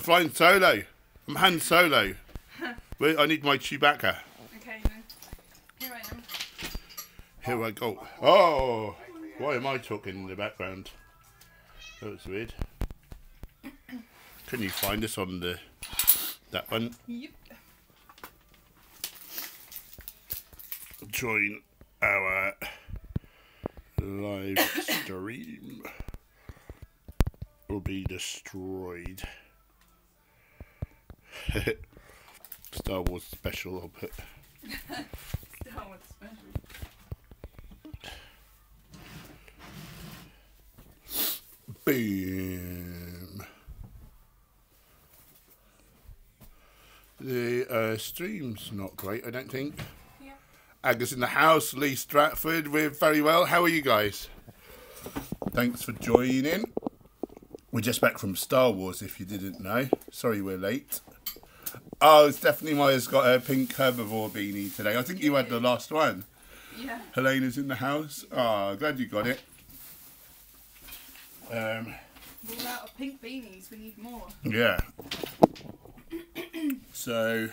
flying solo. I'm Han Solo. Wait, I need my Chewbacca. Okay, then. Here I am. Here I go. Oh, why am I talking in the background? That was weird. Can you find us on that one? Yep. Join our live stream will be destroyed. Star Wars special, I'll put. Star Wars special. Boom. The stream's not great, I don't think. Yeah. Agnes in the house, Lee Stratford, we're very well. How are you guys? Thanks for joining. We're just back from Star Wars, if you didn't know. Sorry we're late. Oh, Stephanie Meyer's got a pink herbivore beanie today. I think you had the last one. Yeah. Helena's in the house. Oh, glad you got it. We're all out of pink beanies. We need more. Yeah. So,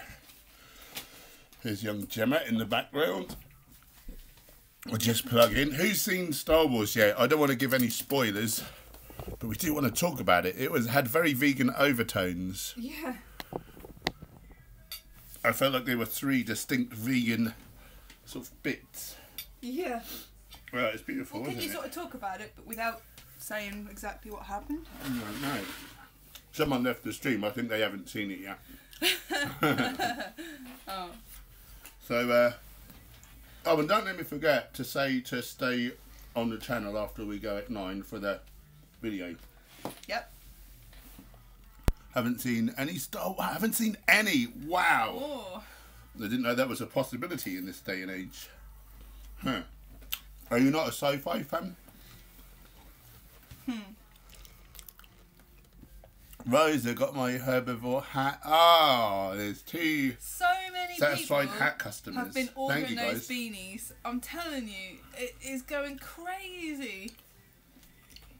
here's young Gemma in the background. I'll just plug in. Who's seen Star Wars yet? I don't want to give any spoilers, but we do want to talk about it. It had very vegan overtones. Yeah. I felt like there were 3 distinct vegan sort of bits. Yeah. Well, it's beautiful, Well, can isn't you it? sort of talk about it, but without saying exactly what happened? No. Someone left the stream. I think they haven't seen it yet. Oh. So, oh, and don't let me forget to say to stay on the channel after we go at 9 for the video. Yep. Haven't seen any haven't seen any. Wow. Oh. I didn't know that was a possibility in this day and age. Huh. Are you not a sci-fi fan? Rose, I got my herbivore hat. Oh, there's 2 So many satisfied people hat customers. have been Thank ordering you, those guys. beanies. I'm telling you, it is going crazy.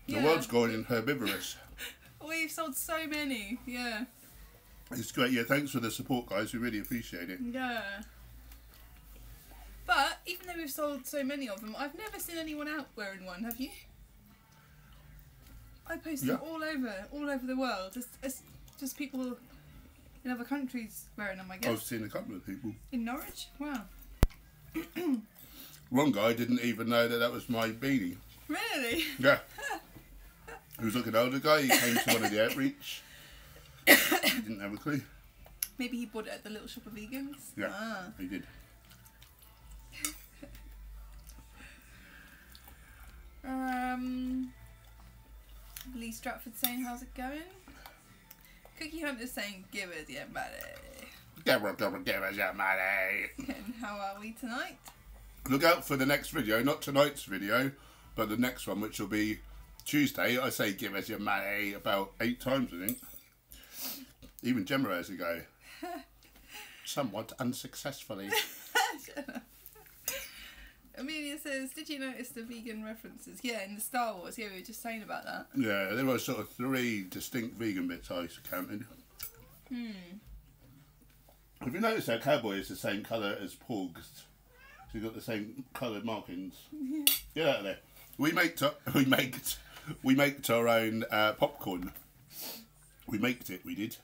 The world's going herbivorous. We've sold so many. Yeah. It's great. Yeah, thanks for the support, guys. We really appreciate it. Yeah. But even though we've sold so many of them, I've never seen anyone out wearing one. Have you? I post them all over the world. It's just people in other countries wearing them, I guess. I've seen a couple of people. In Norwich? Wow. One guy didn't even know that was my beanie. Really? Yeah. He was like an older guy. He came to one of the outreach. He didn't have a clue. Maybe he bought it at the Little Shop of Vegans? Yeah, Ah. he did. Lee Stratford saying, how's it going? Cookie Hunter's saying, give us your money. Give us your money. And how are we tonight? Look out for the next video. Not tonight's video, but the next one, which will be Tuesday. I say give us your money about 8 times, I think. Even Gemma has a go. Somewhat unsuccessfully. Shut up. Amelia says, did you notice the vegan references? Yeah, in the Star Wars. Yeah, we were just saying about that. Yeah, there were sort of 3 distinct vegan bits I counted. Have you noticed our cowboy is the same colour as Porgs? So you've got the same coloured markings. Get out of there. We make our own popcorn. We maked it, we did.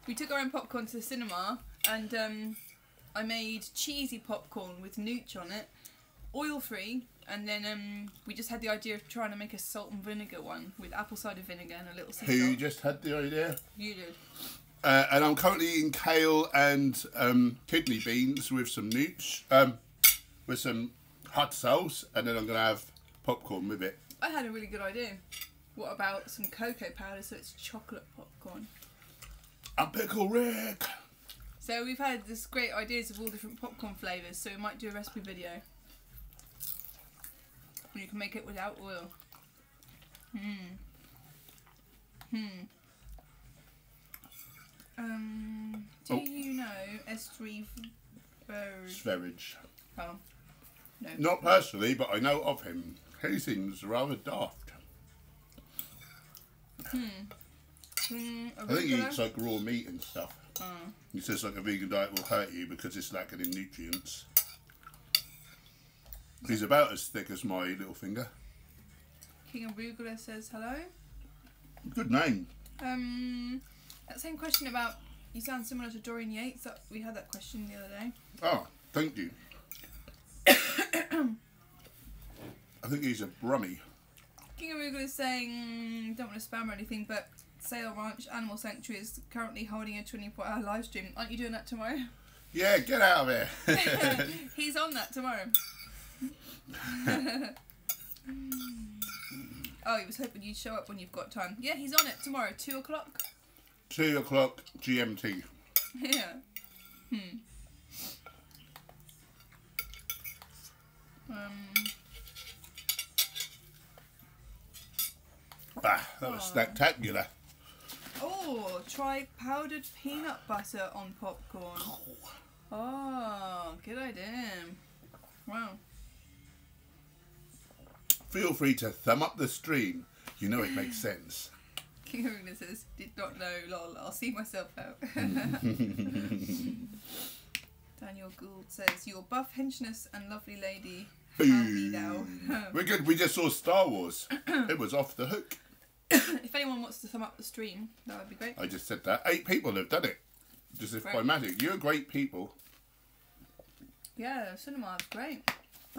We took our own popcorn to the cinema and I made cheesy popcorn with nooch on it, oil-free, and then we just had the idea of trying to make a salt and vinegar one with apple cider vinegar and a little sea Who salt. just had the idea? You did. And I'm currently eating kale and kidney beans with some nooch, with some hot sauce, and then I'm going to have popcorn with it. I had a really good idea. What about some cocoa powder so it's chocolate popcorn? And Pickle Rick! So we've had this great ideas of all different popcorn flavours, so we might do a recipe video. And you can make it without oil. Do you know S3 Sverige. Oh, no. Not personally, but I know of him. He seems rather daft. I think he eats like raw meat and stuff. He says like a vegan diet will hurt you because it's lacking in nutrients. He's about as thick as my little finger. King of Arugula says hello. Good name. That same question about you sound similar to Dorian Yates. We had that question the other day. Oh, thank you. I think he's a Brummie. King of Arugula is saying, don't want to spam or anything, but Sale Ranch Animal Sanctuary is currently holding a 24-hour live stream. Aren't you doing that tomorrow? Yeah, get out of here. He's on that tomorrow. Oh, he was hoping you'd show up when you've got time. Yeah, he's on it tomorrow, 2 o'clock. 2 o'clock GMT. Yeah. That was spectacular. Oh, try powdered peanut butter on popcorn. Oh, good idea. Wow. Feel free to thumb up the stream. You know it makes sense. King Arena says, did not know, lol, I'll see myself out. Daniel Gould says, your buff henchness and lovely lady. Howdy now. We're good. We just saw Star Wars. It was off the hook. If anyone wants to thumb up the stream, that would be great. I just said that. 8 people have done it. Just if by magic. You're great people. Yeah, cinema was great.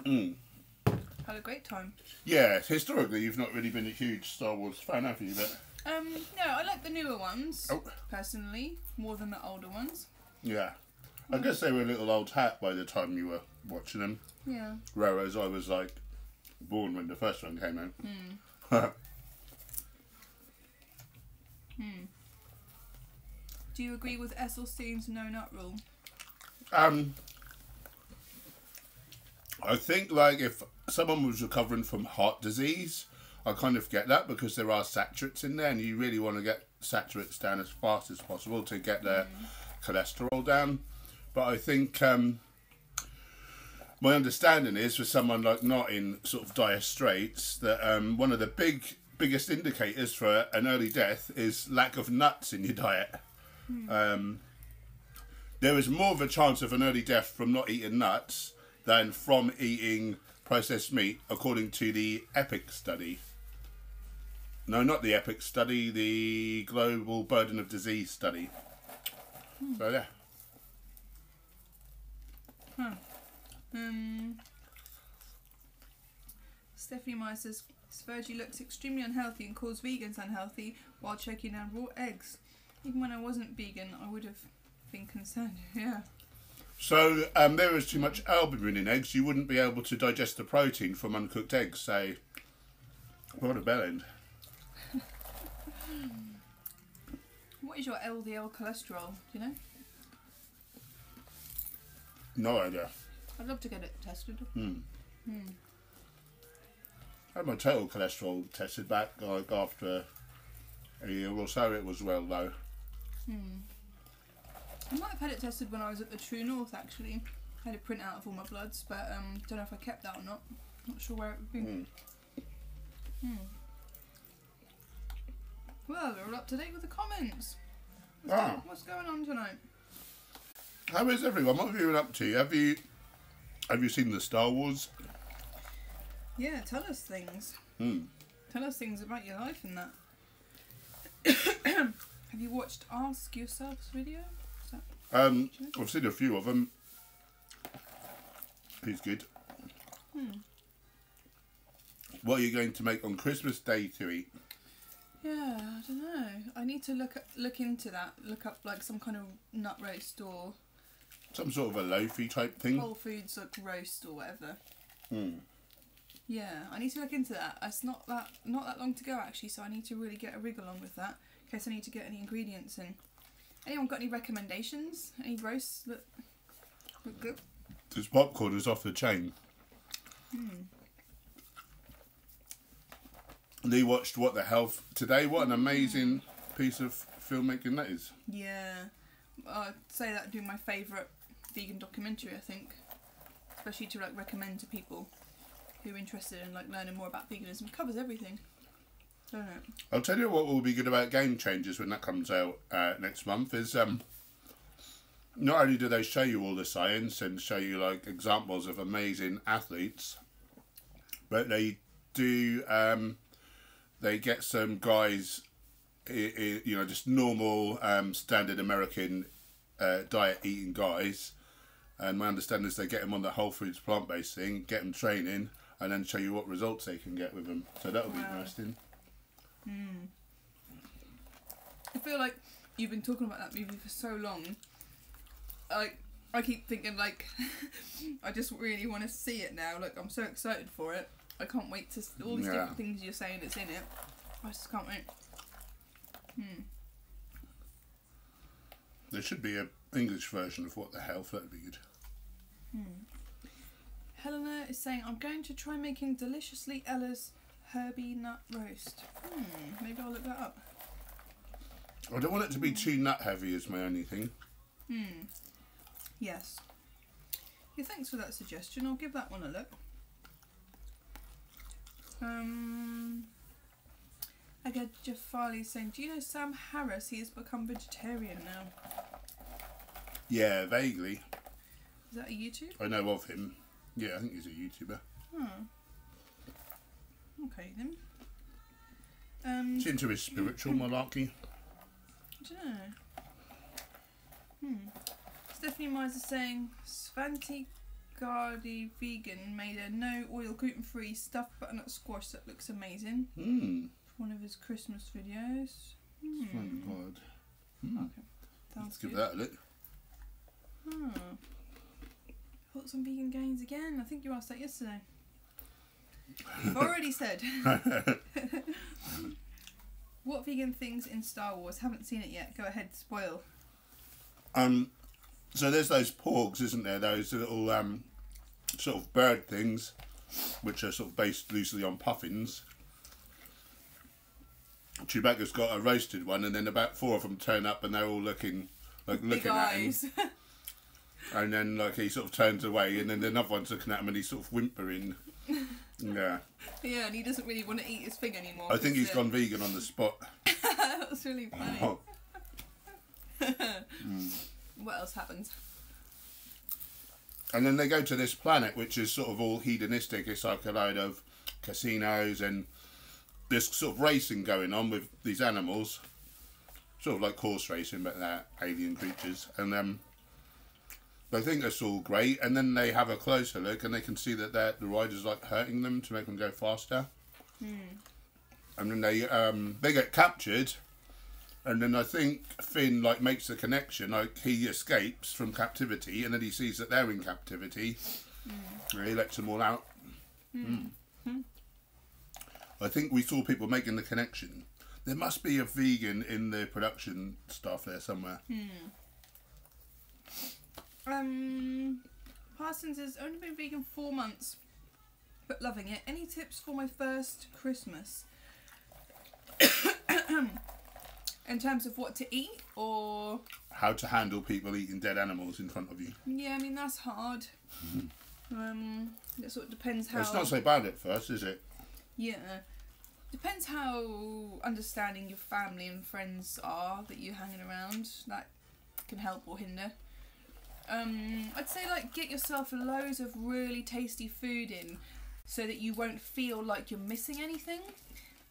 Had a great time. Yeah, historically you've not really been a huge Star Wars fan, have you? But no, I like the newer ones, personally, more than the older ones. Yeah. I guess they were a little old hat by the time you were watching them. Yeah. Whereas I was like born when the first one came out. Do you agree with Esselstein's no nut rule? I think like if someone was recovering from heart disease, I kind of get that because there are saturates in there and you really want to get saturates down as fast as possible to get their cholesterol down. But I think my understanding is for someone like not in sort of dire straits that one of the biggest indicators for an early death is lack of nuts in your diet. There is more of a chance of an early death from not eating nuts than from eating processed meat, according to the EPIC study. No, not the EPIC study, the Global Burden of Disease study. So, yeah. Stephanie Meyer says, Virgie looks extremely unhealthy and calls vegans unhealthy while choking down raw eggs. Even when I wasn't vegan, I would have been concerned. Yeah. So there is too much albumin in eggs. You wouldn't be able to digest the protein from uncooked eggs. So, what a bellend. What is your LDL cholesterol? Do you know? No idea. I'd love to get it tested. I had my total cholesterol tested back like after a year or so. It was well low. I might have had it tested when I was at the True North actually. I had a print out of all my bloods, but don't know if I kept that or not. Not sure where it would be. Well, we're all up to date with the comments. What's going on tonight? How is everyone? What have you been up to? Have you seen the Star Wars? Yeah, tell us things. Tell us things about your life and that. Have you watched Ask Yourself's video? I've seen a few of them. He's good. What are you going to make on Christmas Day to eat? Yeah, I don't know. I need to look into that. Look up like some kind of nut roast or some sort of a loafy type thing. Whole Foods like roast or whatever. Yeah, I need to look into that. It's not that long to go actually, so I need to really get a wriggle on with that in case I need to get any ingredients in. Anyone got any recommendations? Any roasts that look good? This popcorn is off the chain. Lee watched What the Health today. What an amazing piece of filmmaking that is. Yeah, I'd say that'd be my favourite vegan documentary, I think. Especially to like recommend to people who are interested in like learning more about veganism. It covers everything. don't it? I'll tell you what will be good about Game Changers when that comes out next month is not only do they show you all the science and show you like examples of amazing athletes, but they do they get some guys, you know, just normal standard American diet eating guys, and my understanding is they get them on the whole foods plant-based thing, get them training, and then show you what results they can get with them. So that'll be interesting. I feel like you've been talking about that movie for so long. Like, I keep thinking, like, I just really want to see it now. Like, I'm so excited for it. I can't wait to all these different things you're saying that's in it. I just can't wait. There should be an English version of What the Health. That'd be good. Helena is saying, I'm going to try making deliciously Ella's herby nut roast. Maybe I'll look that up. I don't want it to be too nut heavy is my only thing. Yes. Yeah, thanks for that suggestion. I'll give that one a look. I get Jeff Farley saying, do you know Sam Harris? He has become vegetarian now. Yeah, vaguely. Is that a YouTube? I know of him. Yeah, I think he's a YouTuber. Okay then. He's into his spiritual malarkey. I don't know. Stephanie Miser saying Svanti Gardi Vegan made a no oil gluten free stuffed butternut squash that looks amazing. One of his Christmas videos. Thank God. Okay. Sounds Let's give good. that a look. Got some vegan gains again. I think you asked that yesterday. I've already said. What vegan things in Star Wars? Haven't seen it yet. Go ahead, spoil. So there's those porgs, isn't there? Those little sort of bird things, which are sort of based loosely on puffins. Chewbacca's got a roasted one, and then about 4 of them turn up, and they're all looking Big at eyes. him. And then like he sort of turns away, and then another one's looking at him, and he's sort of whimpering. Yeah. Yeah, and he doesn't really want to eat his thing anymore. I think he's gone vegan on the spot. That was really funny. Oh. What else happens? And then they go to this planet, which is sort of all hedonistic. It's like a load of casinos and this sort of racing going on with these animals. Sort of like horse racing, but they're alien creatures. And they think that's all great. And then they have a closer look and they can see that the rider's like hurting them to make them go faster. And then they get captured. And then I think Finn like makes the connection, like he escapes from captivity, and then he sees that they're in captivity, and he lets them all out. I think we saw people making the connection. There must be a vegan in the production staff there somewhere. Parsons has only been vegan 4 months, but loving it. Any tips for my first Christmas? In terms of what to eat, or how to handle people eating dead animals in front of you. Yeah, I mean that's hard. It sort of depends how. It's not so bad at first, is it? Yeah, depends how understanding your family and friends are that you're hanging around. That can help or hinder. I'd say like get yourself loads of really tasty food in, so that you won't feel like you're missing anything,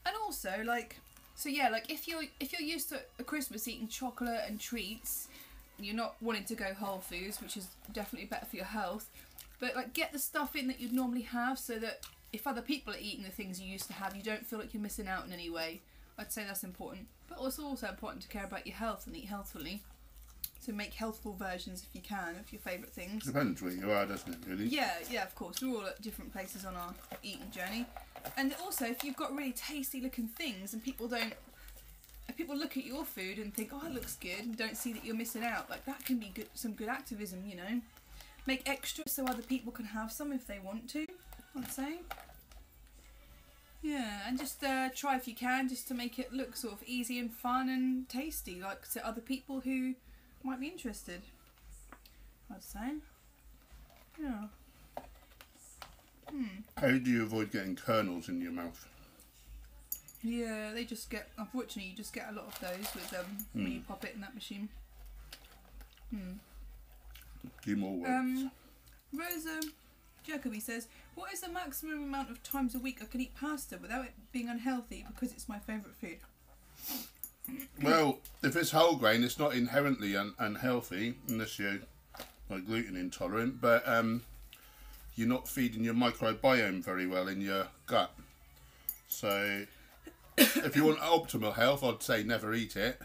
and also like. So yeah, like if you're used to a Christmas eating chocolate and treats, and you're not wanting to go whole foods, which is definitely better for your health, but like get the stuff in that you'd normally have, so that if other people are eating the things you used to have, you don't feel like you're missing out in any way. I'd say that's important, but also important to care about your health and eat healthfully. So make healthful versions if you can of your favourite things. Depends where you are, doesn't it, really? Yeah, of course. We're all at different places on our eating journey. And also, if you've got really tasty looking things and people look at your food and think, oh, it looks good, and don't see that you're missing out, like that can be good, some good activism, you know. Make extra so other people can have some if they want to, I'd say. Yeah, and just try if you can, just to make it look sort of easy and fun and tasty, like to other people who might be interested, I'd say. Yeah. How do you avoid getting kernels in your mouth? Yeah, they just get. Unfortunately, you just get a lot of those with when you pop it in that machine. Few more words. Rosa Jacoby says, "What is the maximum amount of times a week I can eat pasta without it being unhealthy? Because it's my favourite food." Well, if it's whole grain, it's not inherently unhealthy unless you're like gluten intolerant. But you're not feeding your microbiome very well in your gut. So if you want optimal health, I'd say never eat it.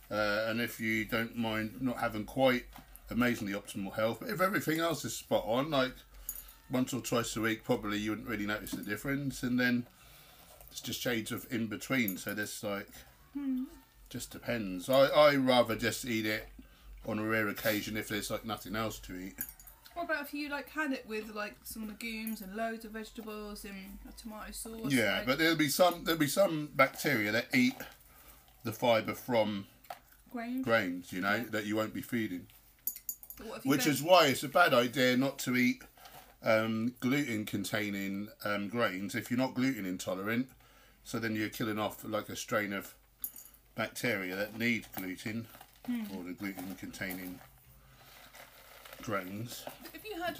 And if you don't mind not having quite amazingly optimal health, but if everything else is spot on, like once or twice a week, probably you wouldn't really notice the difference. And then it's just shades of in between. So there's like, just depends. I rather just eat it on a rare occasion if there's like nothing else to eat. What about if you like had it with like some legumes and loads of vegetables and a tomato sauce? Yeah, like... but there'll be some bacteria that eat the fibre from grains, you know, yeah, that you won't be feeding. Which is why it's a bad idea not to eat gluten-containing grains if you're not gluten intolerant. So then you're killing off like a strain of bacteria that need gluten or the gluten-containing grains. If you had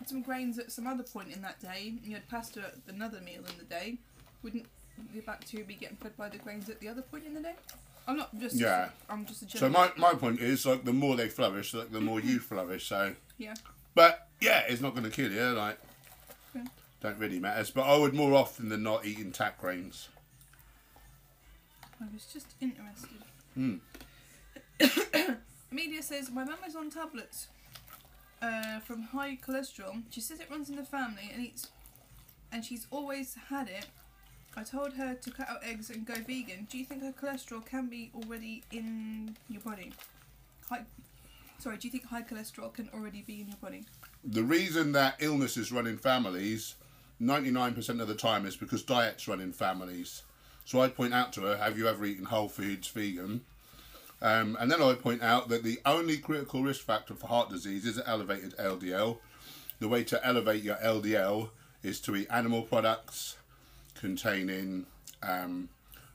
some grains at some other point in that day, and you had pasta at another meal in the day, wouldn't the bacteria be getting fed by the grains at the other point in the day? I'm not just. Yeah. I'm just a So general... my point is like the more they flourish, like the more you flourish. So. Yeah. But yeah, it's not going to kill you. Like, yeah, don't really matters. But I would more often than not eat intact grains. I was just interested. Media says my mum is on tablets from high cholesterol. She says it runs in the family and she's always had it. I told her to cut out eggs and go vegan. Do you think her cholesterol can be already in your body? Do you think high cholesterol can already be in your body? The reason that illnesses run in families 99% of the time is because diets run in families. So I'd point out to her, have you ever eaten whole foods vegan? And then I'd point out that the only critical risk factor for heart disease is elevated LDL. The way to elevate your LDL is to eat animal products containing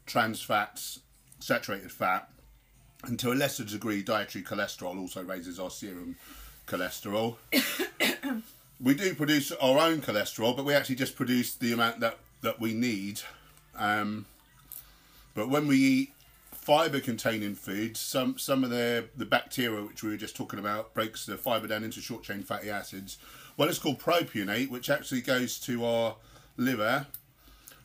trans fats, saturated fat, and to a lesser degree dietary cholesterol also raises our serum cholesterol. We do produce our own cholesterol, but we actually just produce the amount that we need. But when we eat fibre containing foods, some of the bacteria which we were just talking about breaks the fibre down into short chain fatty acids. One is called propionate, which actually goes to our liver,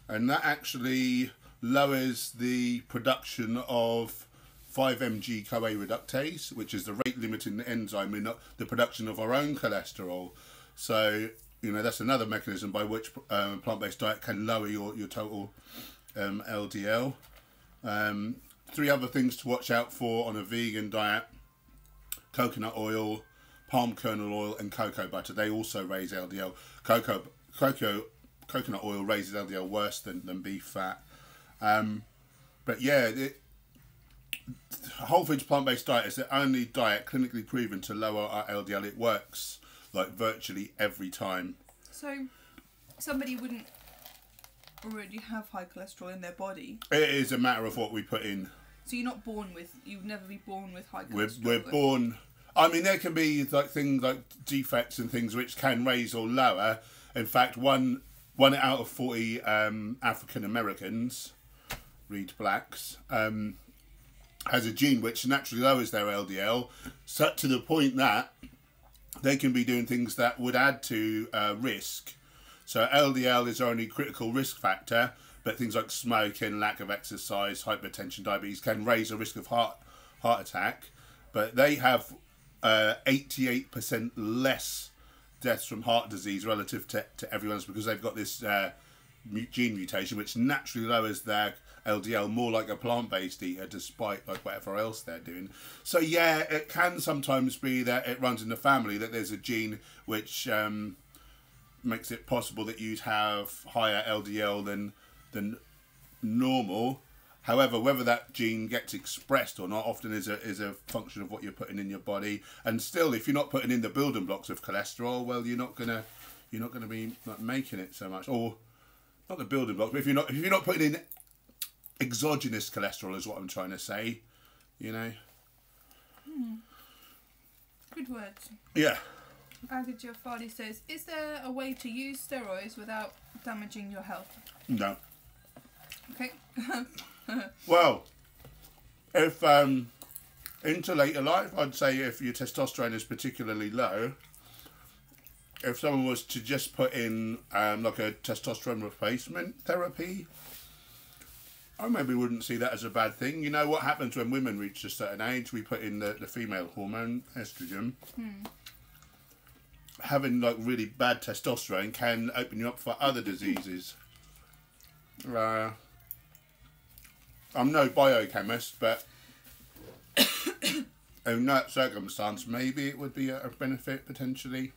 and that actually lowers the production of 5-MG-CoA reductase, which is the rate limiting enzyme in the production of our own cholesterol. So, you know, that's another mechanism by which plant-based diet can lower your total LDL. 3 other things to watch out for on a vegan diet: coconut oil, palm kernel oil, and cocoa butter. They also raise LDL. Coconut oil raises LDL worse than beef fat. But yeah, whole foods plant-based diet is the only diet clinically proven to lower our LDL. It works like virtually every time. So somebody wouldn't already have high cholesterol in their body? It is a matter of what we put in. So you're not born with, you'd never be born with high cholesterol? We're born, I mean, there can be like things like defects and things which can raise or lower. In fact, one out of 40 African Americans, read blacks, has a gene which naturally lowers their LDL, so to the point that they can be doing things that would add to risk. So LDL is our only critical risk factor, but things like smoking, lack of exercise, hypertension, diabetes can raise a risk of heart attack. But they have 88% less deaths from heart disease relative to everyone else, because they've got this gene mutation which naturally lowers their LDL more like a plant-based eater, despite like whatever else they're doing. So yeah, it can sometimes be that it runs in the family, that there's a gene which makes it possible that you'd have higher LDL than normal. However, whether that gene gets expressed or not often is a function of what you're putting in your body. And still, if you're not putting in the building blocks of cholesterol, well, you're not gonna be like making it so much. Or not the building blocks, but if you're not putting in exogenous cholesterol is what I'm trying to say, you know. Good words. Yeah. Agajia Farley says, is there a way to use steroids without damaging your health? No. Okay. Well, if into later life, I'd say if your testosterone is particularly low, if someone was to just put in like a testosterone replacement therapy, I maybe wouldn't see that as a bad thing. You know what happens when women reach a certain age? We put in the female hormone, estrogen. Having like really bad testosterone can open you up for other diseases. I'm no biochemist, but in that circumstance, maybe it would be a benefit potentially.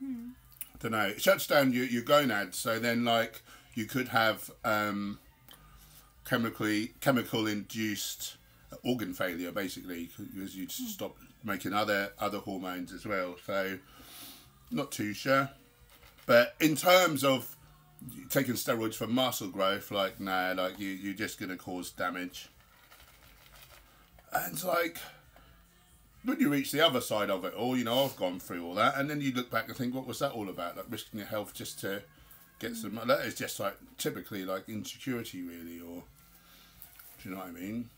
I don't know. It shuts down your gonads, so then like you could have chemical induced organ failure, basically, because you'd stop making other hormones as well. So not too sure, but in terms of taking steroids for muscle growth, like nah, like you're just gonna cause damage. And it's like when you reach the other side of it all, you know, I've gone through all that, and then you look back and think, what was that all about? Like risking your health just to get some. That is just like typically like insecurity, really, or do you know what I mean?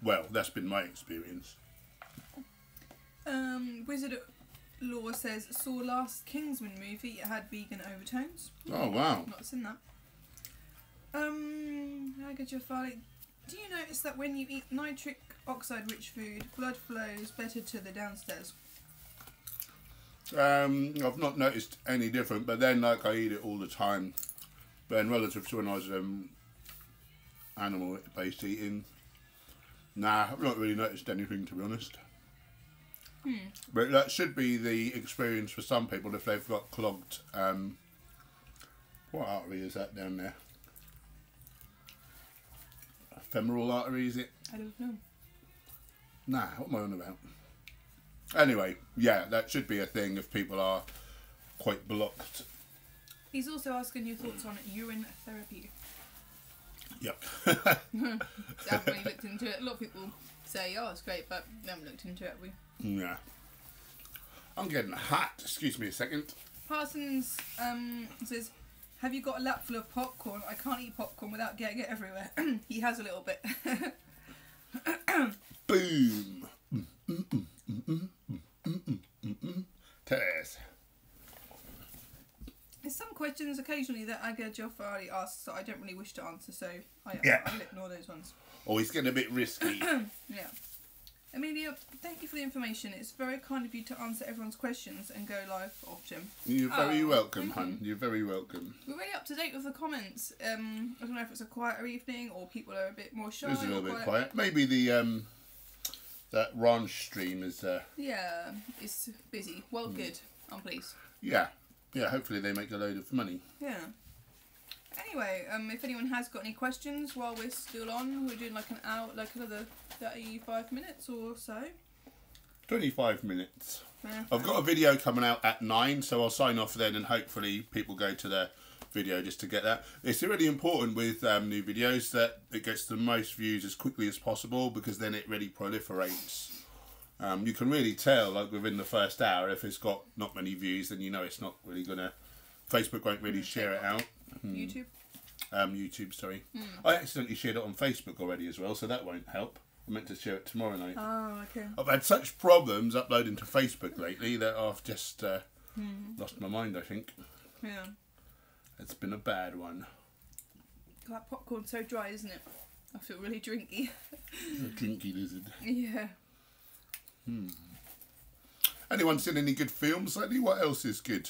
Well, that's been my experience. Wizard of Law says, saw last Kingsman movie. It had vegan overtones. Oh wow! Not seen that. Agajia Farley, do you notice that when you eat nitric oxide rich food, blood flows better to the downstairs? I've not noticed any different, but then like I eat it all the time. Then relative to when I was animal based eating, nah, I've not really noticed anything, to be honest. But that should be the experience for some people if they've got clogged. What artery is that down there? A femoral artery, is it? I don't know. Nah, what am I on about? Anyway, yeah, that should be a thing if people are quite blocked. He's also asking your thoughts on urine therapy. Yep. I haven't really looked into it. A lot of people say, oh, it's great, but we haven't looked into it, have we? Yeah. I'm getting hot. Excuse me a second. Parsons says, have you got a lap full of popcorn? I can't eat popcorn without getting it everywhere. He has a little bit. Boom. Tess. There's some questions occasionally that Agajia Farley asks that I don't really wish to answer, so I'll ignore those ones. Oh, he's getting a bit risky. Yeah. Amelia, thank you for the information. It's very kind of you to answer everyone's questions and go live often. You're very welcome, hun. You're very welcome. We're really up to date with the comments. I don't know if it's a quieter evening or people are a bit more shy. It's a little bit quiet. Maybe the that ranch stream is. Yeah, it's busy. Well, good. I'm pleased. Yeah, yeah. Hopefully they make a load of money. Yeah. Anyway, if anyone has got any questions while we're still on, we're doing like an hour, like another 35 minutes or so. 25 minutes. Yeah. I've got a video coming out at 9, so I'll sign off then, and hopefully people go to the video just to get that. It's really important with new videos that it gets the most views as quickly as possible, because then it really proliferates. You can really tell, like within the first hour, if it's got not many views, then you know it's not really gonna. Facebook won't really share it out. YouTube? YouTube, sorry. I accidentally shared it on Facebook already as well, so that won't help. I meant to share it tomorrow night. Oh, okay. I've had such problems uploading to Facebook lately that I've just lost my mind, I think. Yeah. It's been a bad one. That popcorn's so dry, isn't it? I feel really drinky. A drinky lizard. Yeah. Anyone seen any good films lately? What else is good?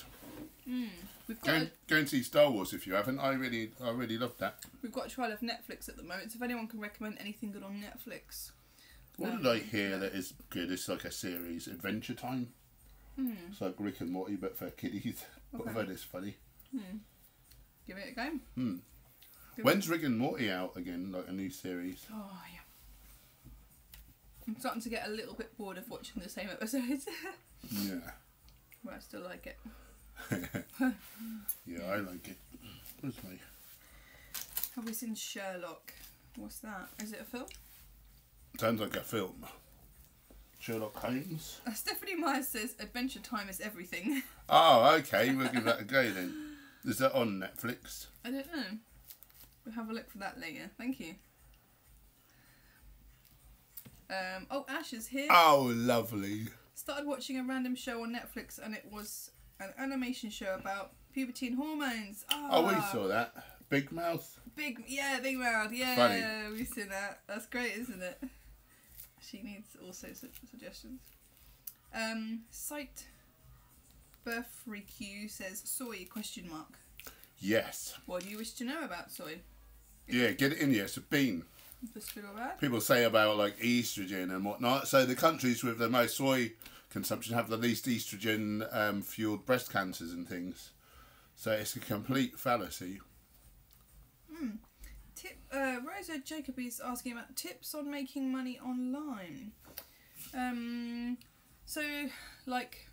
We've got Go and see Star Wars if you haven't. I really loved that. We've got a trial of Netflix at the moment, so if anyone can recommend anything good on Netflix. What did I hear that is good? It's like a series, Adventure Time. It's like Rick and Morty, but for kiddies. But I've heard it's funny. Give it a go. When's Rick and Morty out again? Like a new series? Oh, yeah. I'm starting to get a little bit bored of watching the same episodes. Yeah. But I still like it. Yeah, I like it. Where's my... Have we seen Sherlock? What's that? Is it a film? Sounds like a film. Sherlock Holmes. Stephanie Myers says Adventure Time is everything. Oh, okay. We'll give that a go then. Is that on Netflix? I don't know. We'll have a look for that later. Thank you. Oh, Ash is here. Oh, lovely. Started watching a random show on Netflix and it was an animation show about puberty and hormones. Oh, we saw that. Big Mouth. Big Mouth. Yeah, Funny. we've seen that. That's great, isn't it? She needs also suggestions. Site Birthreq says soy ? Yes. What do you wish to know about soy? Yeah, get it in here. It's a bean. Just good or bad? People say about like estrogen and whatnot. So the countries with the most soy consumption have the least estrogen fueled breast cancers and things. So it's a complete fallacy. Rosa Jacoby is asking about tips on making money online. So, like,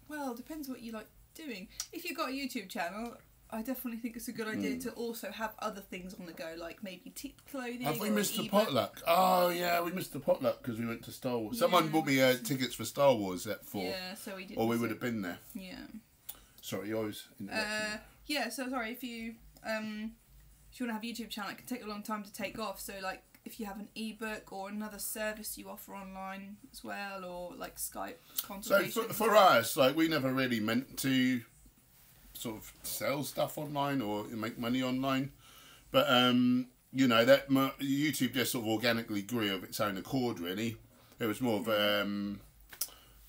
well, depends what you like doing. If you've got a YouTube channel, I definitely think it's a good idea to also have other things on the go, like maybe tip clothing. Have we or missed the ebook. potluck? Oh yeah, we missed the potluck because we went to Star Wars. Someone bought me tickets for Star Wars at 4. Yeah, so we did. Or we would have been there. Yeah. Sorry, I was interrupting. Yeah, so sorry, if you want to have a YouTube channel, it can take a long time to take off. So like if you have an ebook or another service you offer online as well, or like Skype consultations. So for us, like we never really meant to sort of sell stuff online or make money online, but you know that YouTube just sort of organically grew of its own accord. Really, it was more of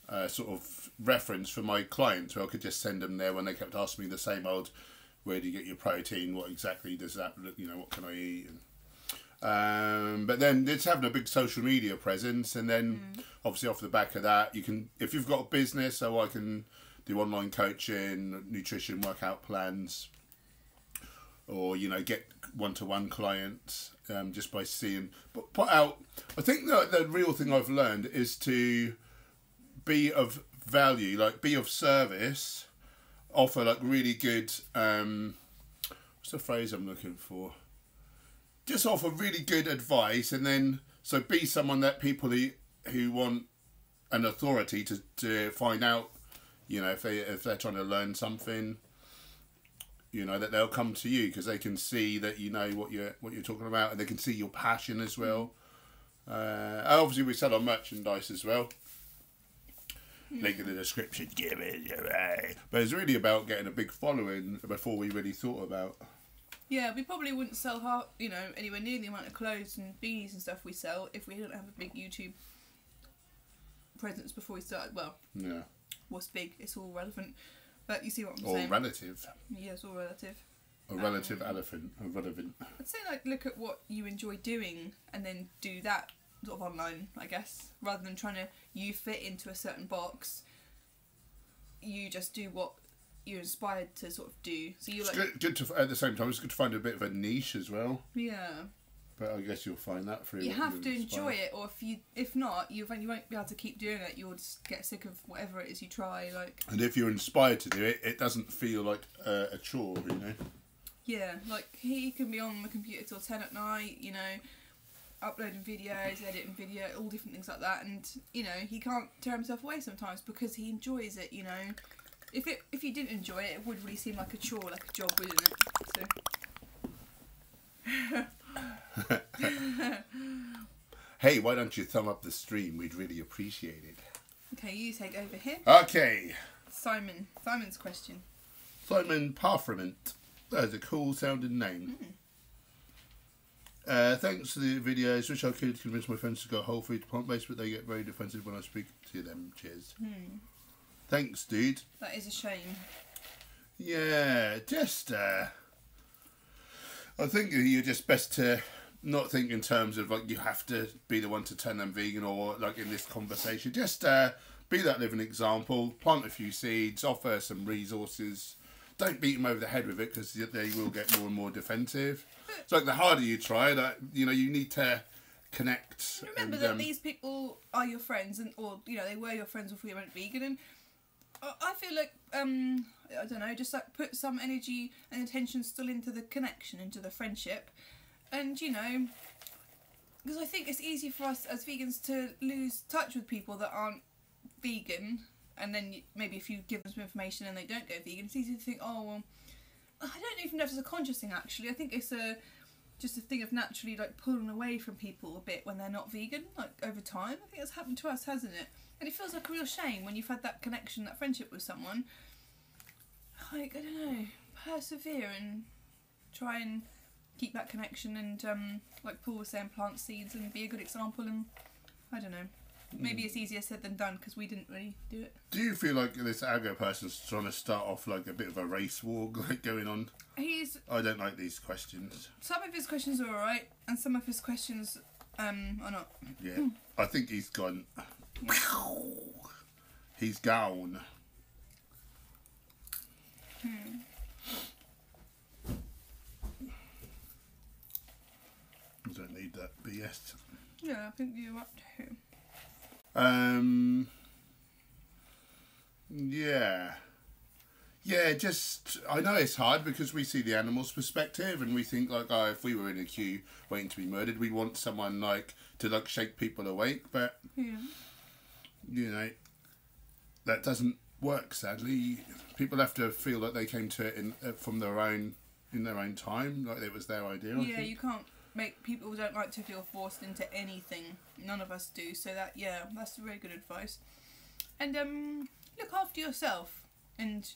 a sort of reference for my clients where I could just send them there when they kept asking me the same old, where do you get your protein? What exactly does that look? You know, what can I eat? And, but then it's having a big social media presence, and then obviously off the back of that, you can, if you've got a business, so I can do online coaching, nutrition, workout plans, or you know, get one-to-one clients just by seeing. But put out. I think the real thing I've learned is to be of value, like be of service, offer like really good. What's the phrase I'm looking for? Just offer really good advice, and then so be someone that people who want an authority to find out, you know, if they're trying to learn something, you know, that they'll come to you because they can see that you know what you're talking about, and they can see your passion as well. Obviously, we sell our merchandise as well. Link in the description. Give it, but it's really about getting a big following before we really thought about. Yeah, we probably wouldn't sell anywhere near the amount of clothes and beanies and stuff we sell if we didn't have a big YouTube presence before we started. Well, yeah. What's big? It's all relevant. But you see what I'm Or saying? relative. Yeah, it's all relative. A relative elephant. A relevant. I'd say like look at what you enjoy doing and then do that sort of online, I guess, rather than trying to fit into a certain box. You just do what you're inspired to sort of do. So you like good to at the same time. It's good to find a bit of a niche as well. Yeah. But I guess you'll find that through. You what have you're to enjoy inspired. it, or if not, you won't be able to keep doing it. You'll just get sick of whatever it is you try. Like. And if you're inspired to do it, it doesn't feel like a chore, you know. Yeah, like he can be on the computer till 10 at night. You know, uploading videos, editing video, all different things like that, and you know he can't tear himself away sometimes because he enjoys it. You know. If you didn't enjoy it, it would really seem like a chore, like a job, wouldn't it? So. Hey, why don't you thumb up the stream? We'd really appreciate it. Okay, you take over here. Okay. Simon's question. Simon Parfrement. That's a cool sounding name. Thanks for the videos. Wish I could convince my friends to go whole food plant-based, but they get very defensive when I speak to them. Cheers. Thanks, dude. That is a shame. Yeah, just I think you're just best to not think in terms of like you have to be the one to turn them vegan, or like in this conversation. Just be that living example. Plant a few seeds. Offer some resources. Don't beat them over the head with it because they will get more and more defensive. It's like the harder you try, that you know you need to connect. Remember that these people are your friends, or you know they were your friends before you went vegan, and I feel like I don't know, just like put some energy and attention still into the connection, into the friendship, and you know, because I think it's easy for us as vegans to lose touch with people that aren't vegan, and then maybe if you give them some information and they don't go vegan, it's easy to think, oh well, I don't even know if it's a conscious thing actually. I think it's just a thing of naturally like pulling away from people a bit when they're not vegan, like over time. I think it's happened to us, hasn't it? And it feels like a real shame when you've had that connection, that friendship with someone. Like, I don't know, persevere and try and keep that connection and, like Paul was saying, plant seeds and be a good example. And I don't know, maybe it's easier said than done because we didn't really do it. Do you feel like this Aggo person's trying to start off like a bit of a race war like going on? I don't like these questions. Some of his questions are alright, and some of his questions are not. Yeah, I think he's gone. He's gone. I don't need that BS. Yeah, I think you're up to. Yeah, just, I know it's hard because we see the animal's perspective and we think like, oh, if we were in a queue waiting to be murdered, we want someone like to like shake people awake, but Yeah. you know, that doesn't work, sadly. People have to feel that they came to it in their own time, like it was their idea. Yeah, you can't make people who don't like to feel forced into anything. None of us do, so that, yeah, that's very good advice. And look after yourself and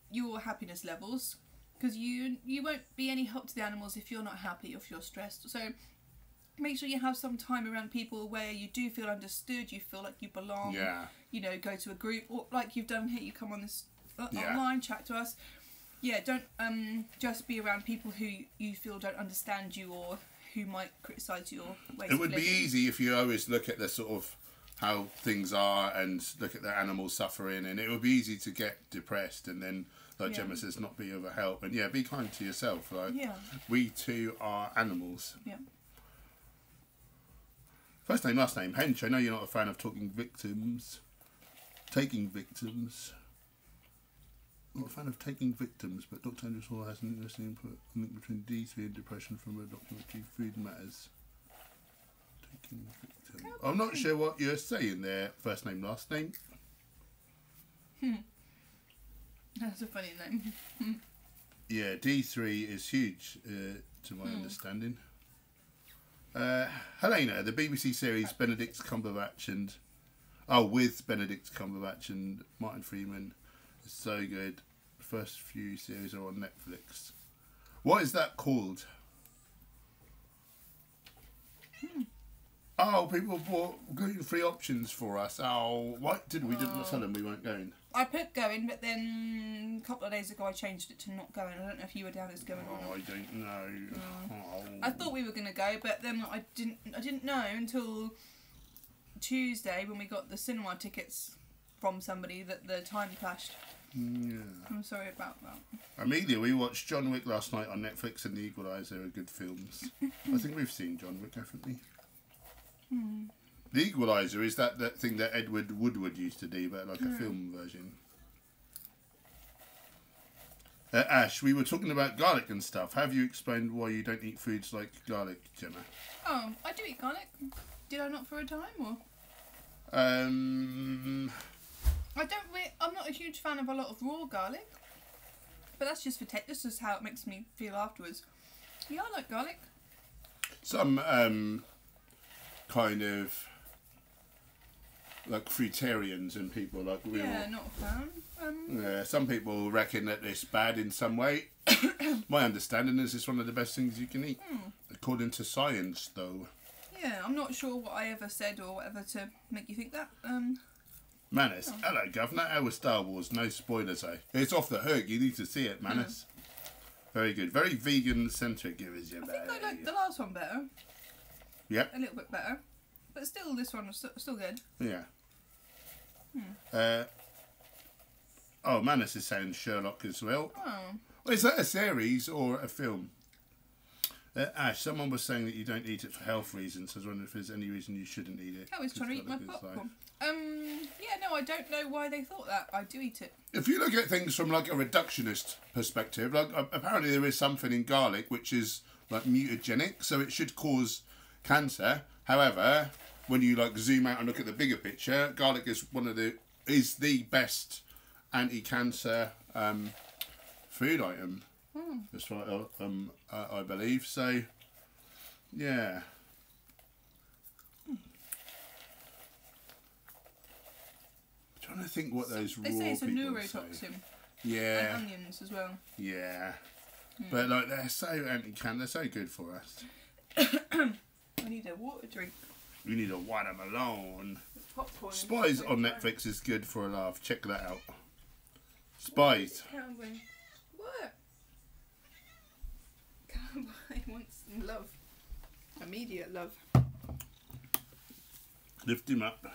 your happiness levels, because you won't be any help to the animals if you're not happy, if you're stressed. So make sure you have some time around people where you do feel understood, you feel like you belong. Yeah. You know, go to a group, or like you've done here, you come on this online, chat to us. Yeah, don't just be around people who you feel don't understand you or who might criticise your ways It would be easy if you always look at the sort of how things are and look at the animals suffering, and it would be easy to get depressed and then, like Gemma says, not be of a help. And yeah, be kind to yourself. Like, we too are animals. Yeah. First name, last name, Hench. I know you're not a fan of taking victims. Not a fan of taking victims, but Dr. Andrews Hall has an interesting input on the link between D3 and depression from a documentary, Food Matters. Taking victims. I'm not sure what you're saying there. First name, last name. That's a funny name. Yeah, D3 is huge, to my understanding. Helena, the BBC series Benedict Cumberbatch and... Oh, with Benedict Cumberbatch and Martin Freeman. It's so good. The first few series are on Netflix. What is that called? Oh, people bought gluten-free options for us. Oh, what did we didn't tell them we weren't going? I put going, but then a couple of days ago I changed it to not going. I don't know if you were down as going or not. I don't know. Oh. I thought we were going to go, but then I didn't know until Tuesday when we got the cinema tickets from somebody that the time clashed. Yeah. I'm sorry about that. Amelia, we watched John Wick last night on Netflix and The Equalizer are good films. I think we've seen John Wick, haven't we? The Equalizer is that thing that Edward Woodward used to do, but like a film version. Ash, we were talking about garlic and stuff. Have you explained why you don't eat foods like garlic, Gemma? Oh, I do eat garlic. Did I not for a time, or? Um, I'm not a huge fan of a lot of raw garlic, but that's just for this is how it makes me feel afterwards. Yeah, I like garlic. Some kind of like fruitarians and people like real. Yeah, not a fan. Yeah, some people reckon that it's bad in some way. My understanding is it's one of the best things you can eat, according to science, though. Yeah, I'm not sure what I ever said or whatever to make you think that. Manus, hello, Governor. How was Star Wars? No spoilers, eh? It's off the hook. You need to see it, Manus. Very good. Very vegan-centric, give us your I think I liked the last one better. Yep. A little bit better. But still, this one was still good. Yeah. Manus is saying Sherlock as well. Oh. Is that a series or a film? Ash, someone was saying that you don't eat it for health reasons. I was wondering if there's any reason you shouldn't eat it. I was trying to eat my popcorn. Yeah, no, I don't know why they thought that. I do eat it. If you look at things from like a reductionist perspective, like apparently there is something in garlic which is like mutagenic, so it should cause cancer. However, when you like zoom out and look at the bigger picture, garlic is the best anti-cancer food item. That's right, I believe. So, yeah. I'm trying to think what those raw They say it's a people neurotoxin. say. Yeah. And onions as well. Yeah. But like they're so anti-cancer, they're so good for us. I need a water drink. You need a watermelon. Popcorn. Spies on Netflix is good for a laugh. Check that out. Spies. Cowboy. What? Cowboy wants some love. Immediate love. Lift him up.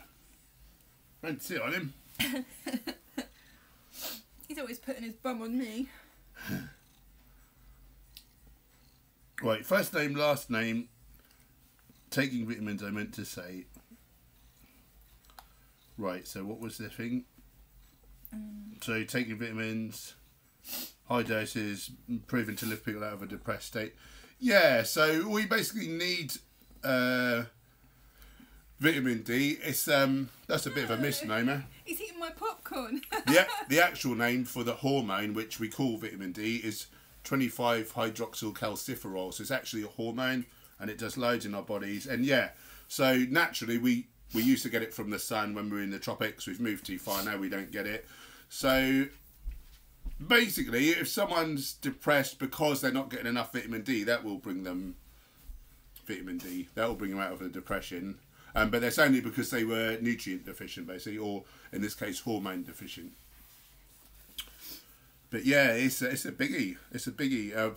Don't sit on him. He's always putting his bum on me. Right, first name, last name. Taking vitamins, I meant to say. Right, so what was the thing? So taking vitamins, high doses, proven to lift people out of a depressed state. Yeah, so we basically need vitamin D. It's that's a bit of a misnomer. He's eating my popcorn. Yeah, the actual name for the hormone, which we call vitamin D, is 25-hydroxylcalciferol. So it's actually a hormone, and it does loads in our bodies. And yeah, so naturally we used to get it from the sun when we were in the tropics. We've moved too far now, we don't get it. So basically, if someone's depressed because they're not getting enough vitamin D, that will bring them vitamin D. That will bring them out of the depression. But that's only because they were nutrient deficient, basically, or in this case, hormone deficient. But yeah, it's a biggie. It's a biggie.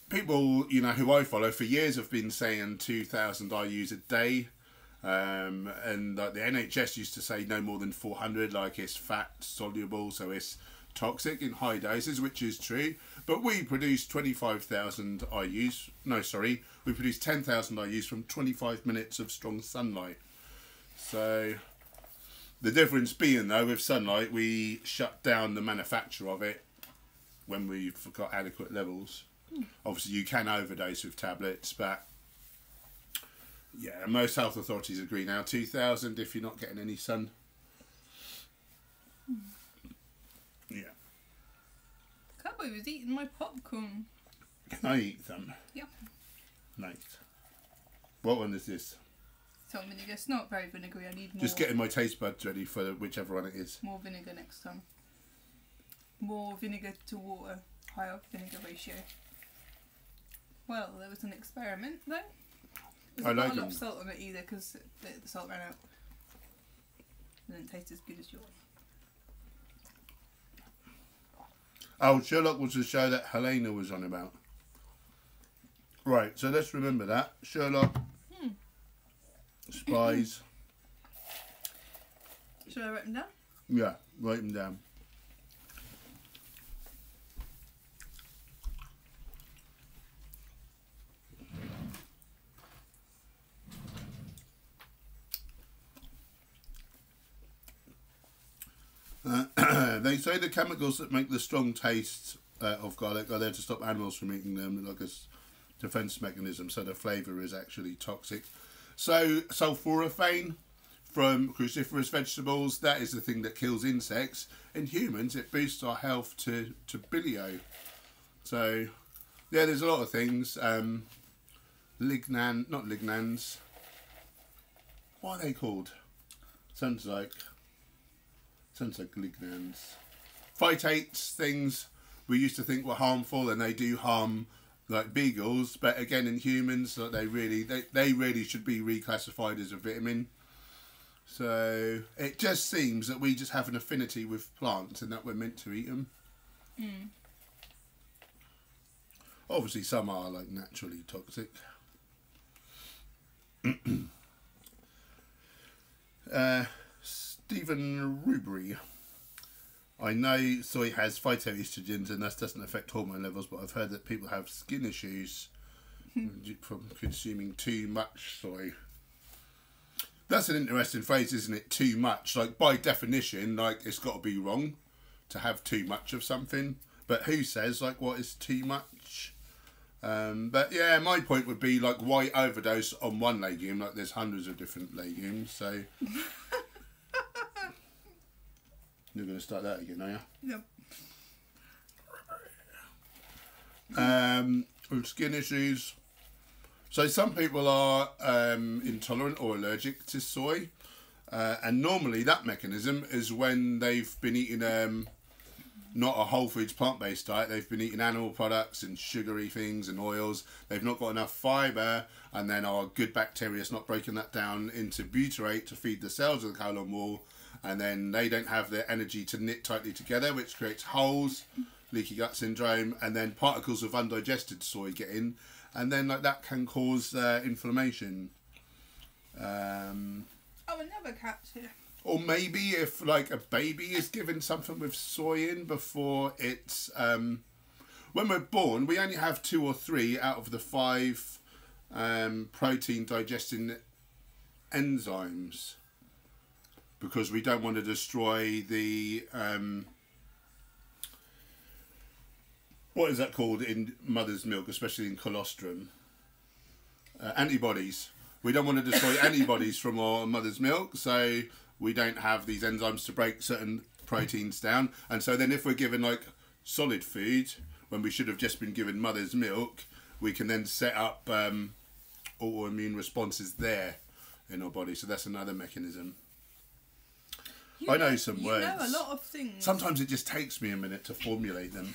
People, you know, who I follow for years have been saying 2,000 IUs a day. And like the NHS used to say no more than 400, like it's fat soluble, so it's toxic in high doses, which is true. But we produce 25,000 IUs. No, sorry, we produce 10,000 IUs from 25 minutes of strong sunlight. So the difference being, though, with sunlight, we shut down the manufacture of it when we've got adequate levels. Obviously, you can overdose with tablets, but yeah, most health authorities agree now. 2,000 if you're not getting any sun. Yeah. Cowboy was eating my popcorn. Can I eat some? Yeah. Nice. What one is this? Salt vinegar. It's not very vinegary. I need more. Just getting my taste buds ready for whichever one it is. More vinegar next time. More vinegar to water. Higher vinegar ratio. Well, there was an experiment though. There's not a lot of salt on it either because the salt ran out. It didn't taste as good as yours. Oh, Sherlock was the show that Helena was on about. Right, so let's remember that. Sherlock. Spies. Should I write them down? Yeah, write them down. They say the chemicals that make the strong taste of garlic are there to stop animals from eating them, like a defense mechanism, so the flavour is actually toxic. So sulforaphane from cruciferous vegetables, that is the thing that kills insects. In humans, it boosts our health to bilio. So yeah, there's a lot of things. Not lignans. What are they called? Sounds like lignans. Phytates, things we used to think were harmful, and they do harm, like beagles. But again, in humans, like they really should be reclassified as a vitamin. So it just seems that we just have an affinity with plants, and that we're meant to eat them. Obviously, some are like naturally toxic. Stephen Rubery. I know soy has phytoestrogens and that doesn't affect hormone levels, but I've heard that people have skin issues from consuming too much soy. That's an interesting phrase, isn't it? Too much. Like, by definition, like, it's got to be wrong to have too much of something. But who says, like, what is too much? But yeah, my point would be, like, why overdose on one legume? Like, there's hundreds of different legumes, so... You're going to start that again, are you? Yep. With skin issues. So some people are intolerant or allergic to soy. And normally that mechanism is when they've been eating not a whole foods plant-based diet. They've been eating animal products and sugary things and oils. They've not got enough fibre, and then our good bacteria is not breaking that down into butyrate to feed the cells of the colon wall, and then they don't have the energy to knit tightly together, which creates holes, leaky gut syndrome, and then particles of undigested soy get in, and then like that can cause inflammation. Another cat's here. Or maybe if like a baby is given something with soy in before it's when we're born, we only have 2 or 3 out of the 5 protein digesting enzymes, because we don't want to destroy the what is that called in mother's milk, especially in colostrum? Antibodies. We don't want to destroy antibodies from our mother's milk, so we don't have these enzymes to break certain proteins down. And so then if we're given like solid food, when we should have just been given mother's milk, we can then set up autoimmune responses there in our body. So that's another mechanism. I know some words. You know a lot of things. Sometimes it just takes me a minute to formulate them.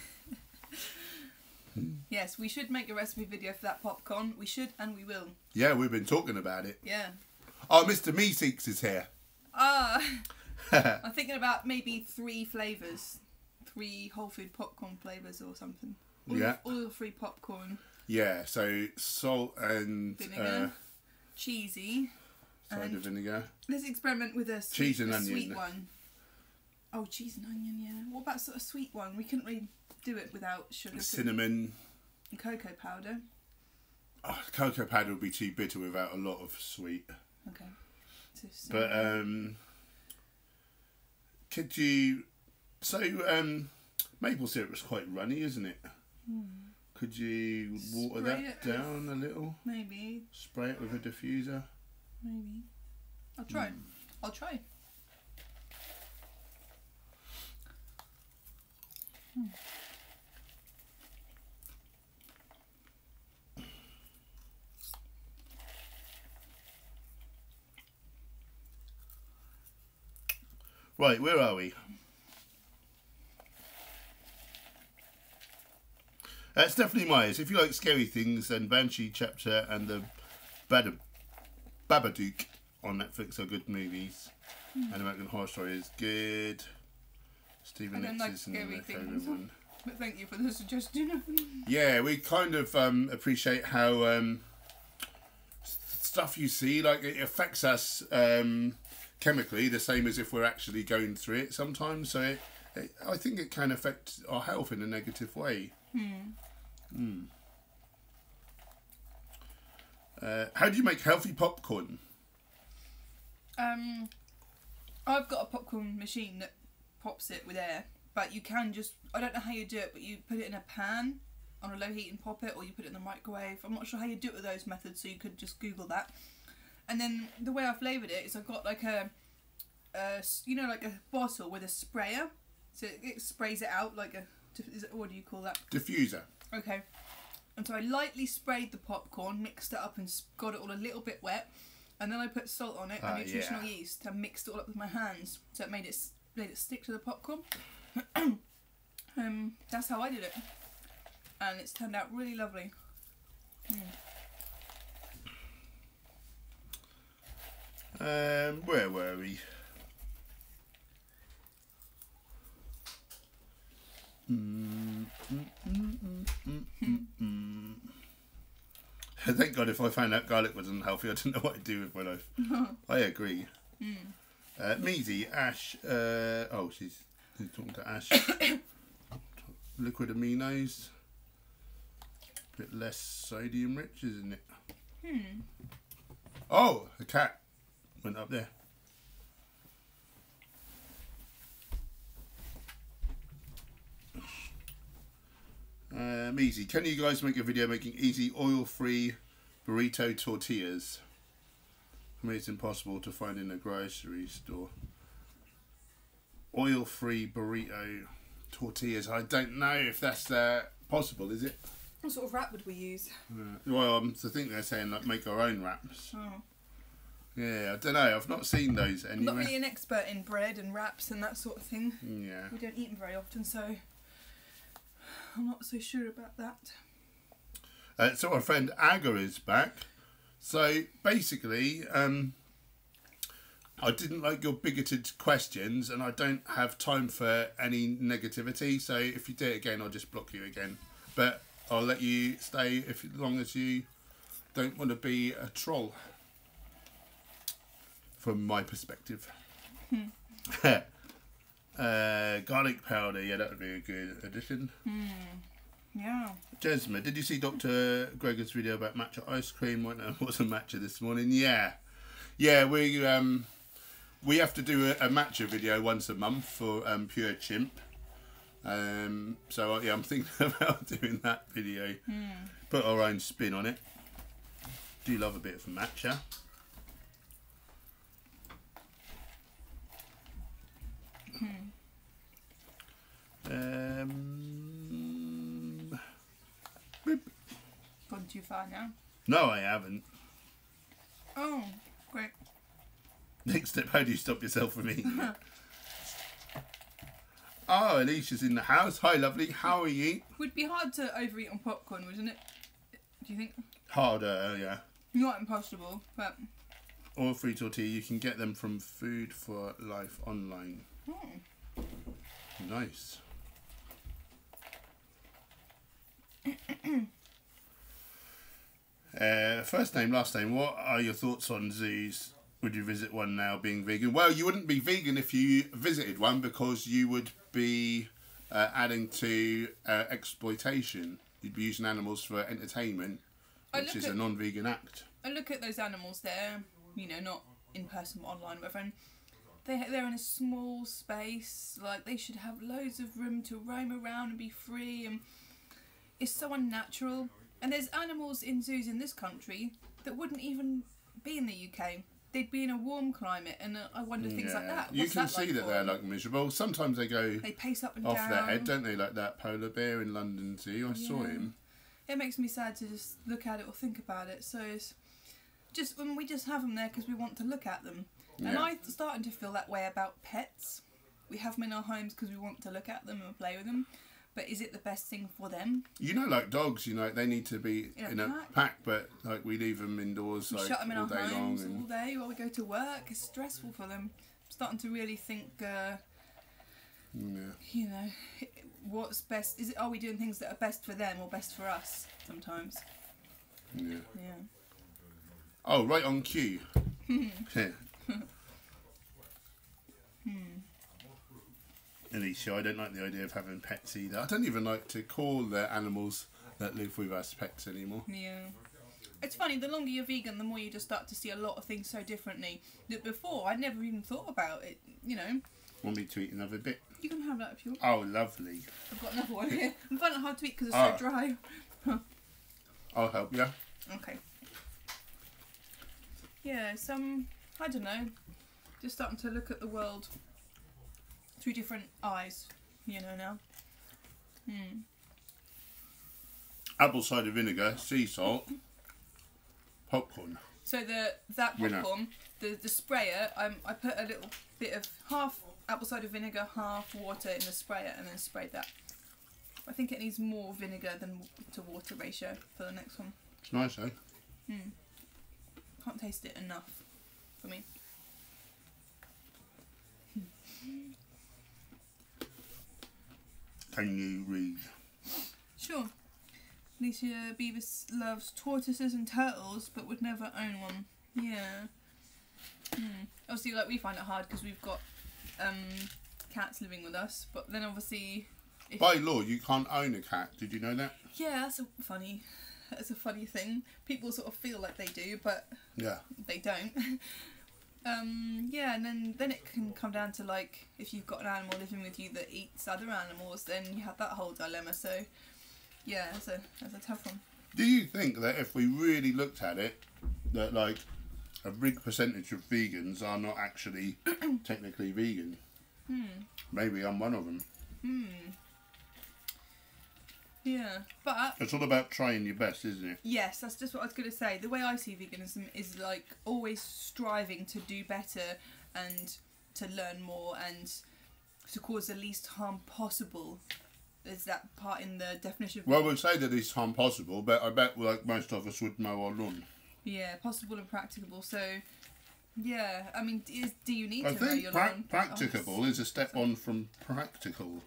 Yes, we should make a recipe video for that popcorn. We should, and we will. Yeah, we've been talking about it. Yeah. Oh, Mr. Meeseeks is here. I'm thinking about maybe 3 flavours. 3 whole food popcorn flavours or something. Oil-free popcorn. Yeah, so salt and... vinegar. Cheesy. Cider vinegar. Let's experiment with a cheese and onion. Sweet one. Oh, cheese and onion, yeah. What about sort of sweet one? We couldn't really do it without sugar. Cinnamon. And cocoa powder. Oh, cocoa powder would be too bitter without a lot of sweet. Okay. So but could you... So maple syrup is quite runny, isn't it? Could you water that down a little? Maybe. Spray it with a diffuser? Maybe. I'll try. I'll try. Right, where are we? It's definitely Myers. If you like scary things, then Banshee Chapter and the Babadook on Netflix are good movies. And American Horror Story is good. Stephen Nicks is my favourite one. But thank you for the suggestion. Yeah, we kind of appreciate how stuff you see, like it affects us chemically, the same as if we're actually going through it sometimes. So I think it can affect our health in a negative way. How do you make healthy popcorn? I've got a popcorn machine that pops it with air, but you can just, I don't know how you do it, but you put it in a pan on a low heat and pop it, or you put it in the microwave. I'm not sure how you do it with those methods, so you could just Google that. And then the way I flavoured it is I've got like a you know, like a bottle with a sprayer, so it sprays it out like a, what do you call that? Diffuser. Okay. And so I lightly sprayed the popcorn, mixed it up and got it all a little bit wet, and then I put salt on it and nutritional yeast and mixed it all up with my hands, so it made it stick to the popcorn. That's how I did it, and it's turned out really lovely. Where were we? Thank God, if I found out garlic was unhealthy, I didn't know what to do with my life. I agree. Measy, Ash, she's talking to Ash. Liquid aminos. bit less sodium rich, isn't it? Oh, a cat went up there. Easy. Can you guys make a video making easy oil-free burrito tortillas? I mean, it's impossible to find in a grocery store. Oil-free burrito tortillas. I don't know if that's possible, is it? What sort of wrap would we use? Well, I think they're saying like make our own wraps. Oh. Yeah, I don't know. I've not seen those anywhere. I'm not really an expert in bread and wraps and that sort of thing. Yeah. We don't eat them very often, so I'm not so sure about that. So our friend Aga is back. So basically, I didn't like your bigoted questions, and I don't have time for any negativity. So if you do it again, I'll just block you again. But I'll let you stay as long as you don't want to be a troll. From my perspective. Garlic powder, yeah, that would be a good addition. Yeah. Jesma, did you see Dr. Gregor's video about matcha ice cream? What's a matcha this morning? Yeah. Yeah, we have to do a matcha video once a month for Pure Chimp. So yeah, I'm thinking about doing that video. Put our own spin on it. Do love a bit of matcha. Gone too far now. No, I haven't. Oh, great. Next step, how do you stop yourself from eating it? Oh, Alicia's in the house. Hi, lovely. How are you? Would be hard to overeat on popcorn, wouldn't it? Do you think? Harder, yeah. Not impossible, but... Oil-free tortilla. You can get them from Food for Life online. Oh. Nice. First name, last name. What are your thoughts on zoos? Would you visit one now being vegan? Well, you wouldn't be vegan if you visited one, because you would be adding to exploitation. You'd be using animals for entertainment, which is a non-vegan act. I look at those animals there, you know, not in person but online or whatever, and they're in a small space. Like, they should have loads of room to roam around and be free, and it's so unnatural. And there's animals in zoos in this country that wouldn't even be in the UK. They'd be in a warm climate, and I wonder things like that. You can see that they're like miserable. Sometimes they pace up and off down. their head, don't they? Like that polar bear in London Zoo. I saw him. It makes me sad to just look at it or think about it. So it's just when we just have them there because we want to look at them. And I'm starting to feel that way about pets. We have them in our homes because we want to look at them and play with them. But is it the best thing for them? You know, like dogs, you know, they need to be in a pack, but like we leave them indoors like shut them in all our day homes long. all day while we go to work. It's stressful for them. I'm starting to really think, you know, what's best? Are we doing things that are best for them or best for us sometimes? Yeah. Yeah. Oh, right on cue. Alicia, I don't like the idea of having pets either. I don't even like to call the animals that live with us pets anymore. Yeah. It's funny, the longer you're vegan, the more you just start to see a lot of things so differently. That before, I'd never even thought about it, you know. Want me to eat another bit? You can have that if you want. Oh, lovely. I've got another one here. I'm finding it hard to eat because it's so dry. I'll help you. Okay. Yeah, I don't know, just starting to look at the world through different eyes, you know, now. Apple cider vinegar, sea salt, popcorn. So that popcorn, the sprayer, I put a little bit of half apple cider vinegar, half water in the sprayer, and then sprayed that. I think it needs more vinegar than to water ratio for the next one. It's nice, eh? Can't taste it enough for me. Can you read? Sure. Alicia Beavis loves tortoises and turtles, but would never own one. Yeah. Obviously, like, we find it hard because we've got cats living with us, but then obviously... By law, you can't own a cat. Did you know that? Yeah, that's funny. as a funny thing. People sort of feel like they do, but Yeah. they don't. Yeah, and then it can come down to, like, if you've got an animal living with you that eats other animals, then you have that whole dilemma. So yeah, it's a tough one. Do you think that if we really looked at it, that like a big percentage of vegans are not actually technically vegan? Maybe I'm one of them. Yeah, but It's all about trying your best, isn't it? yes, that's just what I was going to say. The way I see veganism is like always striving to do better and to learn more and to cause the least harm possible. There's that part in the definition of... Well, we'll say that it's harm possible, but I bet like most of us would mow our lawn. Yeah, possible and practicable. So, yeah, I mean, do you need I to mow think your lawn? practicable is a step on from practical.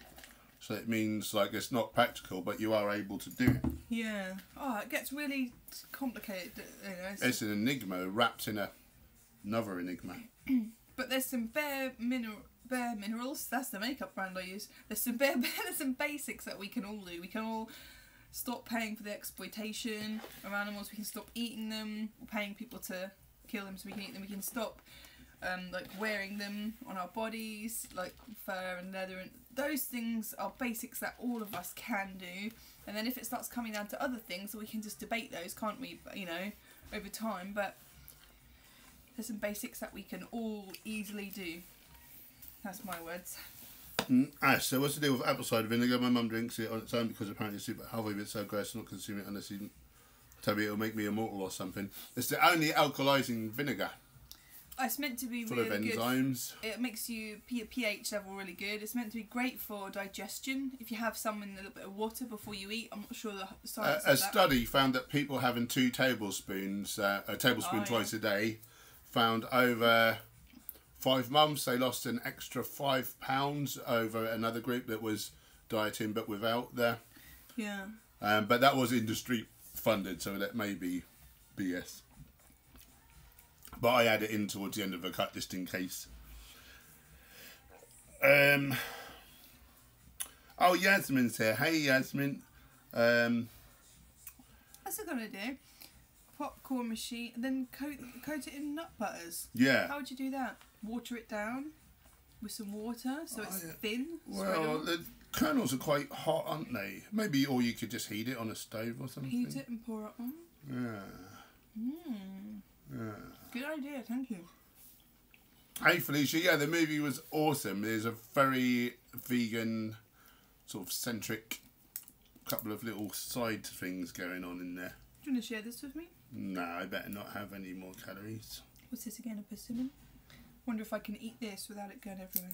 So it means like it's not practical, but you are able to do it. Yeah. Oh, it gets really complicated. You know, It's an enigma wrapped in another enigma. but there's some bare minerals. That's the makeup brand I use. There's some there's some basics that we can all do. We can all stop paying for the exploitation of animals. We can stop eating them, paying people to kill them so we can eat them. We can stop like wearing them on our bodies, like fur and leather, and those things are basics that all of us can do. And then if it starts coming down to other things, we can just debate those, can't we? You know, over time. But there's some basics that we can all easily do. That's my words. So what's the deal with apple cider vinegar? My mum drinks it on its own because apparently it's super healthy, but it's so gross not consume it unless you tell me it'll make me immortal or something. It's the only alkalising vinegar. It's meant to be full really of enzymes. Good. It makes your pH level really good. It's meant to be great for digestion. If you have some in a little bit of water before you eat, I'm not sure the science of that. A study found that people having 2 tablespoons, a tablespoon twice a day, found over 5 months they lost an extra 5 pounds over another group that was dieting but without the. Yeah. But that was industry funded, so that may be BS. But I add it in towards the end of the cut just in case. Oh, Yasmin's here. Hey, Yasmin. What's it gonna do? Popcorn machine, and then coat it in nut butters. Yeah. How would you do that? Water it down with some water so it's thin. Well, the kernels are quite hot, aren't they? Maybe, or you could just heat it on a stove or something. Heat it and pour it on. Yeah. Yeah. Good idea, thank you. Hey Felicia, yeah, the movie was awesome. There's a very vegan, sort of centric, couple of little side things going on in there. Do you want to share this with me? No, I better not have any more calories. What's this again, a persimmon? Wonder if I can eat this without it going everywhere.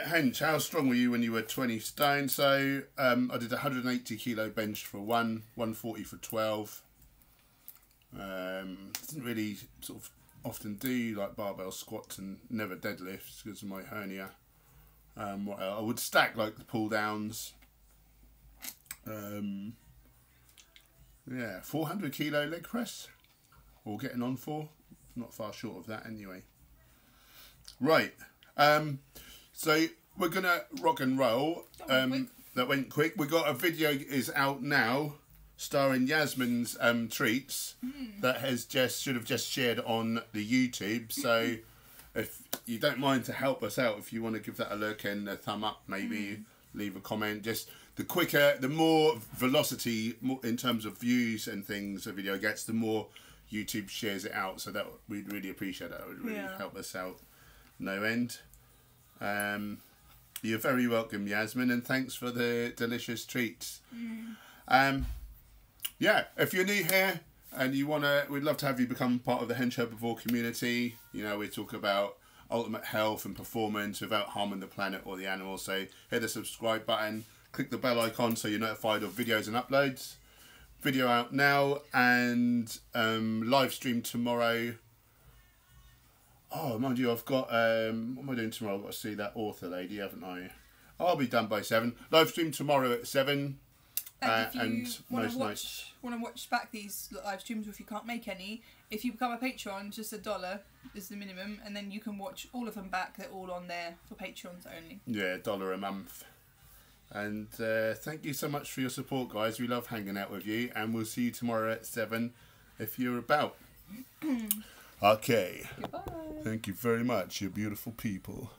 Hench, how strong were you when you were 20 stone? So I did 180 kilo bench for 1, 140 for 12. Didn't really sort of often do like barbell squats and never deadlifts because of my hernia. What else? I would stack like the pull downs. Yeah, 400 kilo leg press, or getting on for. Not far short of that anyway. Right. So we're gonna rock and roll. That went quick. We got a video is out now, starring Yasmin's treats that should have just shared on the YouTube. So if you don't mind to help us out, if you want to give that a look and a thumb up, maybe leave a comment. Just the quicker, the more velocity in terms of views and things a video gets, the more YouTube shares it out. So that we'd really appreciate that. It would really help us out no end. You're very welcome, Yasmin, and thanks for the delicious treats. Yeah, if you're new here and you we'd love to have you become part of the Hench Herbivore community. You know, we talk about ultimate health and performance without harming the planet or the animals. So hit the subscribe button, click the bell icon so you're notified of videos and uploads. Video out now and live stream tomorrow. Oh, mind you, I've got, what am I doing tomorrow? I've got to see that author lady, haven't I? I'll be done by 7. Live stream tomorrow at 7. And if you want to watch back these live streams, or if you can't make any, if you become a Patreon, just $1 is the minimum, and then you can watch all of them back. They're all on there for Patrons only. Yeah, $1 a month. And thank you so much for your support, guys. We love hanging out with you, and we'll see you tomorrow at 7 if you're about. Okay. Goodbye. Thank you very much, you beautiful people.